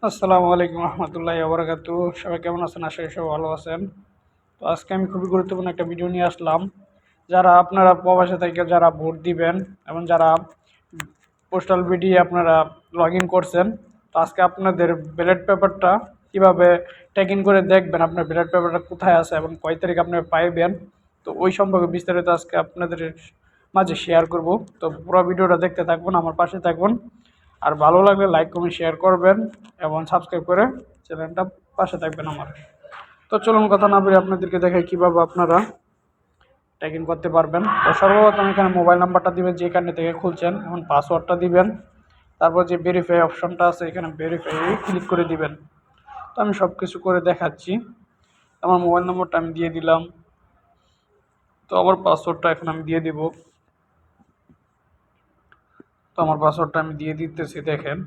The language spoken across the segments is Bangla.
আসসালামু আলাইকুম রহমতুল্লাহি ওয়া বারাকাতুহু। সবাই কেমন আছেন? আশা করি সবাই ভালো আছেন। তো আজকে আমি খুবই গুরুত্বপূর্ণ একটা ভিডিও নিয়ে আসলাম। যারা আপনারা প্রবাসে থেকে যারা ভোট দিবেন এবং যারা পোস্টাল বিডি আপনারা লগ ইন করছেন, তো আজকে আপনাদের ব্যালট পেপারটা কীভাবে টেক ইন করে দেখবেন আপনার ব্যালট পেপারটা কোথায় আছে এবং কয় তারিখ আপনি পাইবেন, তো ওই সম্পর্কে বিস্তারিত আজকে আপনাদের মাঝে শেয়ার করব। তো পুরো ভিডিওটা দেখতে থাকুন, আমার পাশে থাকুন। আর ভালো লাগলে লাইক কমেন্ট শেয়ার করবেন এবং সাবস্ক্রাইব করে চ্যানেলটা পাশে থাকবেন আমার। তো চলুন কথা না বলে আপনাদেরকে দেখাই কীভাবে আপনারা টেক ইন করতে পারবেন। তো সর্বপ্রথম এখানে মোবাইল নাম্বারটা দিবেন যেখানে থেকে খুলছেন, এখন পাসওয়ার্ডটা দিবেন। তারপর যে ভেরিফাই অপশনটা আছে এখানে ভেরিফাই ক্লিক করে দিবেন। তো আমি সব কিছু করে দেখাচ্ছি। আমার মোবাইল নম্বরটা আমি দিয়ে দিলাম। তো আমার পাসওয়ার্ডটা এখন আমি দিয়ে দিব। তো আমার পাসওয়ার্ডটা আমি দিয়ে দিতেছি, দেখেন।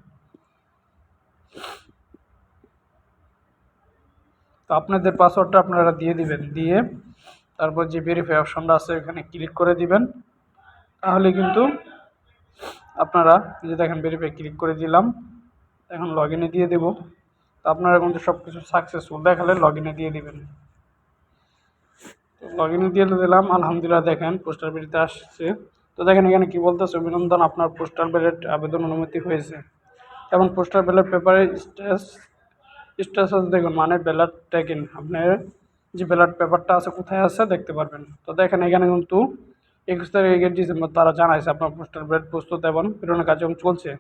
তো আপনাদের পাসওয়ার্ডটা আপনারা দিয়ে দিবেন, দিয়ে তারপর যে ভেরিফাই অপশনটা আছে এখানে ক্লিক করে দিবেন। তাহলে কিন্তু আপনারা যে দেখেন ভেরিফাই ক্লিক করে দিলাম, এখন লগ ইনে দিয়ে দেবো। তো আপনারা কিন্তু সব কিছু সাকসেসফুল দেখালে লগ ইনে দিয়ে দিবেন। তো লগ ইনে দিয়ে দিলাম, আলহামদুলিল্লাহ। দেখেন পোস্টাল ব্যালটে আসছে। তো দেখেন এখানে কি বলতেছে, অভিনন্দন, আপনার পোস্টাল ব্যালট আবেদন অনুমতি হয়েছে। এবং পোস্টাল ব্যালট পেপারের স্ট্যাটাস দেখুন, মানে ব্যালট টেক ইন, আপনার যে ব্যালট পেপারটা আছে কোথায় আছে দেখতে পারবেন। তো দেখেন এখানে কিন্তু 21 তারিখে ডিসেম্বর তারা জানাইছে আপনার পোস্টাল ব্যালট প্রস্তুত এবং প্রেরণের কার্যক্রম চলছে।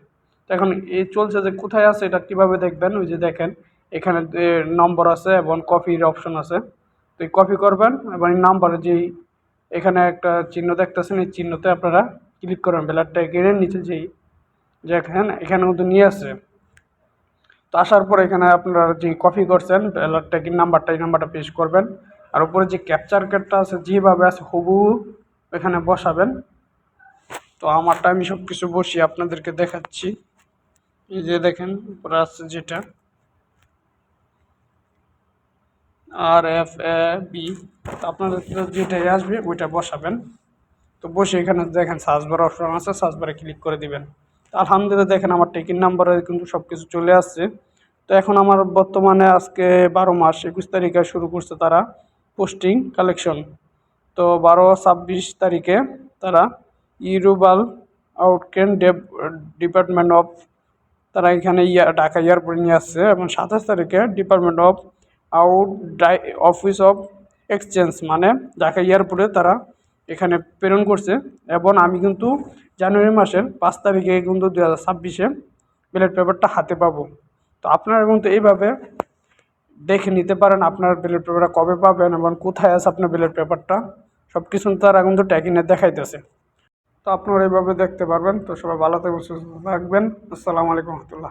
তো এখন এই চলছে যে কোথায় আছে এটা কীভাবে দেখবেন, ওই যে দেখেন এখানে নম্বর আছে এবং কপির অপশন আছে। তো এই কপি করবেন এবং এই নাম্বারে যেই এখানে একটা চিহ্ন দেখতেছেন, এই চিহ্নতে আপনারা ক্লিক করবেন। ব্যালট টেক ইনের নিচে যেই যে এখানে কিন্তু নিয়ে আসছে। তো আসার পর এখানে আপনারা যে কপি করছেন ব্যালট ট্যাগিং নাম্বারটা, এই নাম্বারটা পেস্ট করবেন। আর উপরে যে ক্যাপচার কোডটা আছে যেভাবে আছে হুবহু এখানে বসাবেন। তো আমারটা আমি সব কিছু বসিয়ে আপনাদেরকে দেখাচ্ছি। এই যে দেখেন উপরে আছে যেটা RFAB, তো আপনাদের যেটাই আসবে ওইটা বসাবেন। তো বসে এখানে দেখেন সার্চ বার অপশন আছে, সার্চ বারে ক্লিক করে দিবেন। তো আলহামদুলিল্লাহ দেখেন আমার টেকিং নাম্বারে কিন্তু সব কিছু চলে আসছে। তো এখন আমার বর্তমানে আজকে 12 মাস 21 তারিখে শুরু করছে তারা পোস্টিং কালেকশন। তো 12-26 তারিখে তারা ইউরুবাল আউটকেন ডিপার্টমেন্ট অফ তারা এখানে ঢাকা এয়ারপোর্টে নিয়ে আসছে। এবং 27 তারিখে department of office of exchange, মানে ঢাকা এয়ারপোর্টে তারা এখানে প্রেরণ করছে। এবং আমি কিন্তু জানুয়ারি মাসের 5 তারিখে কিন্তু 2026-এ ব্যালট পেপারটা হাতে পাবো। তো আপনারা কিন্তু এইভাবে দেখে নিতে পারেন আপনার ব্যালট পেপারটা কবে পাবেন এবং কোথায় আছে আপনার ব্যালট পেপারটা, সব কিছু তারা কিন্তু ট্যাগিনে দেখাইতেছে। তো আপনারা এইভাবে দেখতে পারবেন। তো সবাই ভালো থাকবেন, সুস্থ থাকবেন। আসসালামু আলাইকুম রহমতুল্লাহ।